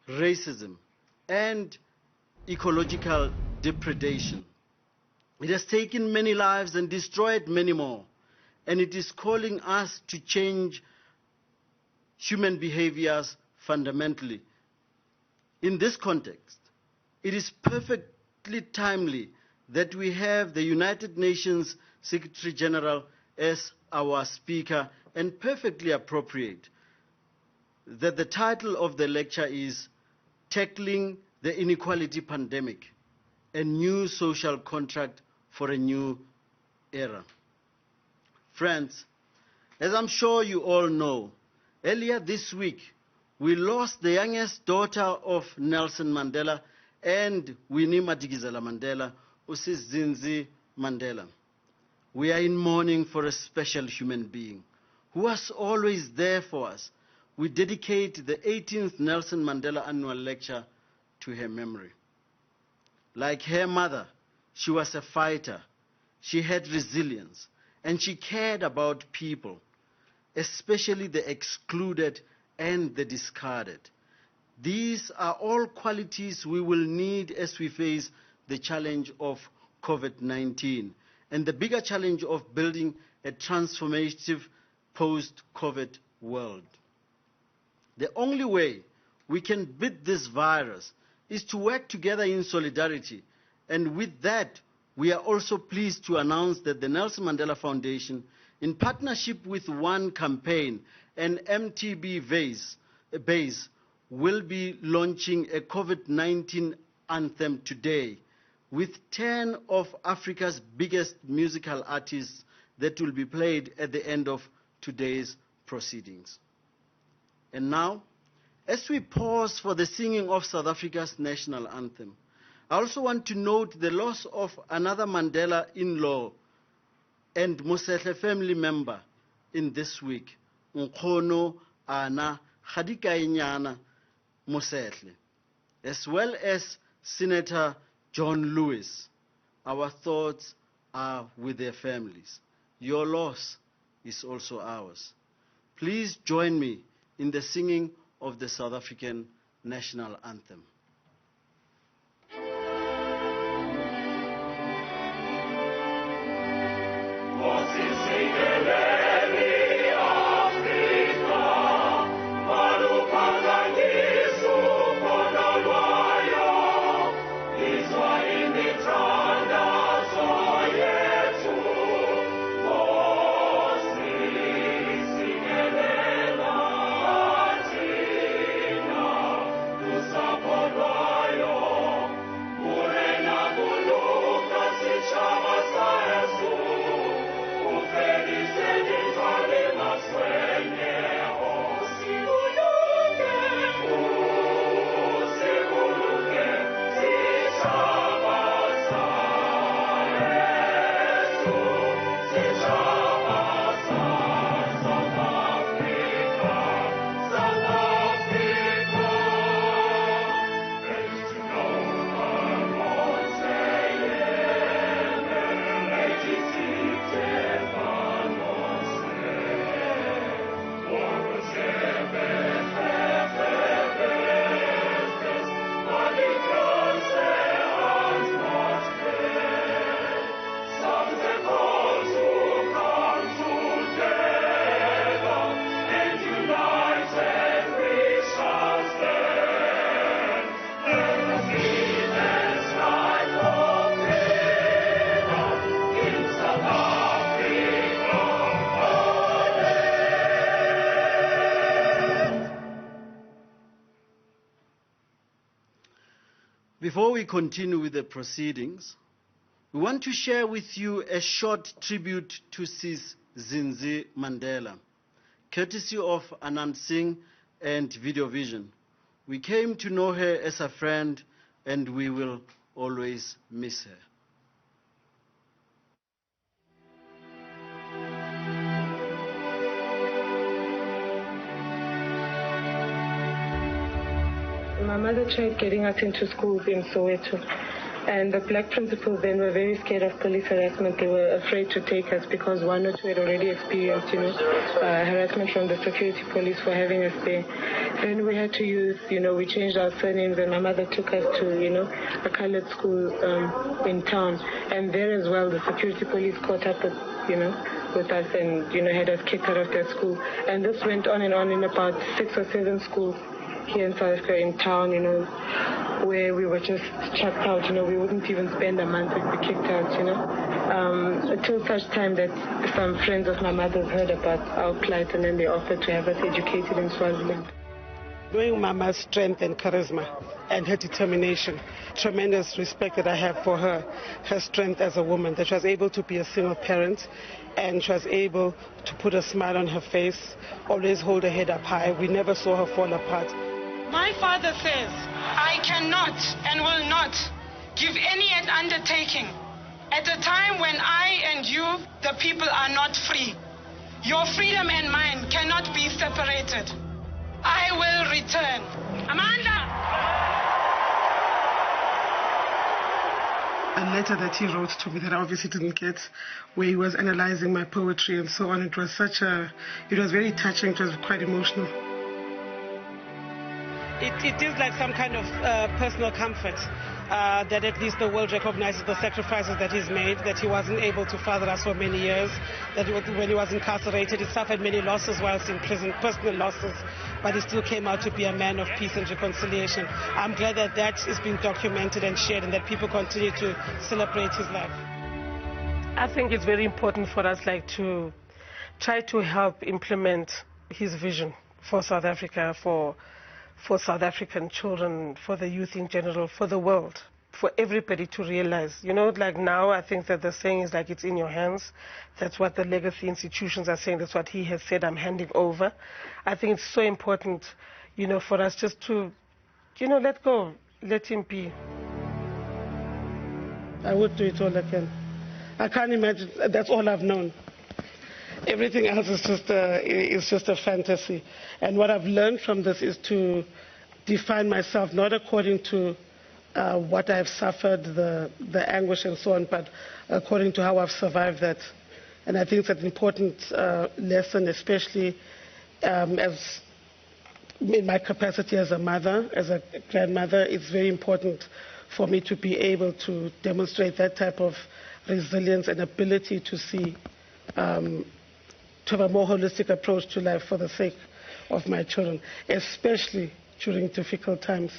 racism, and ecological depredation. It has taken many lives and destroyed many more, and it is calling us to change human behaviors fundamentally. In this context, it is perfectly timely that we have the United Nations Secretary General as our speaker, and perfectly appropriate that the title of the lecture is Tackling the Inequality Pandemic, a New Social Contract for a New Era. Friends, as I'm sure you all know, earlier this week, we lost the youngest daughter of Nelson Mandela and Winnie Madikizela Mandela, Zinzi Mandela. We are in mourning for a special human being who was always there for us. We dedicate the 18th Nelson Mandela Annual Lecture to her memory. Like her mother, she was a fighter. She had resilience, and she cared about people, especially the excluded and the discarded. These are all qualities we will need as we face the challenge of COVID-19 and the bigger challenge of building a transformative post-COVID world. The only way we can beat this virus is to work together in solidarity, and with that, we are also pleased to announce that the Nelson Mandela Foundation, in partnership with One Campaign and MTB Base, will be launching a COVID-19 anthem today with 10 of Africa's biggest musical artists that will be played at the end of today's proceedings. And now, as we pause for the singing of South Africa's national anthem, I also want to note the loss of another Mandela in-law and Mosehle family member in this week, Nkgono Ana Khadikainyana Mosehle, as well as Senator John Lewis. Our thoughts are with their families. Your loss is also ours. Please join me in the singing of the South African national anthem. Before we continue with the proceedings, we want to share with you a short tribute to Sis Zinzi Mandela, courtesy of Anand Singh and Video Vision. We came to know her as a friend, and we will always miss her. My mother tried getting us into schools in Soweto, And the black principals then were very scared of police harassment. They were afraid to take us because one or two had already experienced, harassment from the security police for having us there. Then we had to use, we changed our surnames, and my mother took us to, a colored school in town. And there as well, the security police caught up with, with us and, had us kicked out of their school. And this went on and on in about 6 or 7 schools here in South Africa, in town, where we were just chucked out, we wouldn't even spend a month, we'd be kicked out, until such time that some friends of my mother's heard about our plight, and then they offered to have us educated in Swaziland. Knowing Mama's strength and charisma and her determination, tremendous respect that I have for her, her strength as a woman, that she was able to be a single parent and she was able to put a smile on her face, always hold her head up high. We never saw her fall apart. My father says, I cannot and will not give any undertaking at a time when I and you, the people, are not free. Your freedom and mine cannot be separated. I will return. Amanda! A letter that he wrote to me that I obviously didn't get, where he was analyzing my poetry and so on. It was very touching, it was quite emotional. It is like some kind of personal comfort that at least the world recognizes the sacrifices that he's made, that he wasn't able to father us for many years, that when he was incarcerated, he suffered many losses whilst in prison, personal losses, but he still came out to be a man of peace and reconciliation. I'm glad that that is being documented and shared and that people continue to celebrate his life. I think it's very important for us to try to help implement his vision for South Africa, for South African children, for the youth in general, for the world, for everybody to realize. Now I think that the saying is it's in your hands. That's what the legacy institutions are saying. That's what he has said, I'm handing over. I think it's so important, for us just to, let go, let him be. I would do it all again. I can't imagine, that's all I've known. Everything else is just a fantasy. And what I've learned from this is to define myself not according to what I've suffered, the anguish and so on, but according to how I've survived that. And I think it's an important lesson, especially as in my capacity as a mother, as a grandmother. It's very important for me to be able to demonstrate that type of resilience and ability to see to have a more holistic approach to life for the sake of my children, especially during difficult times.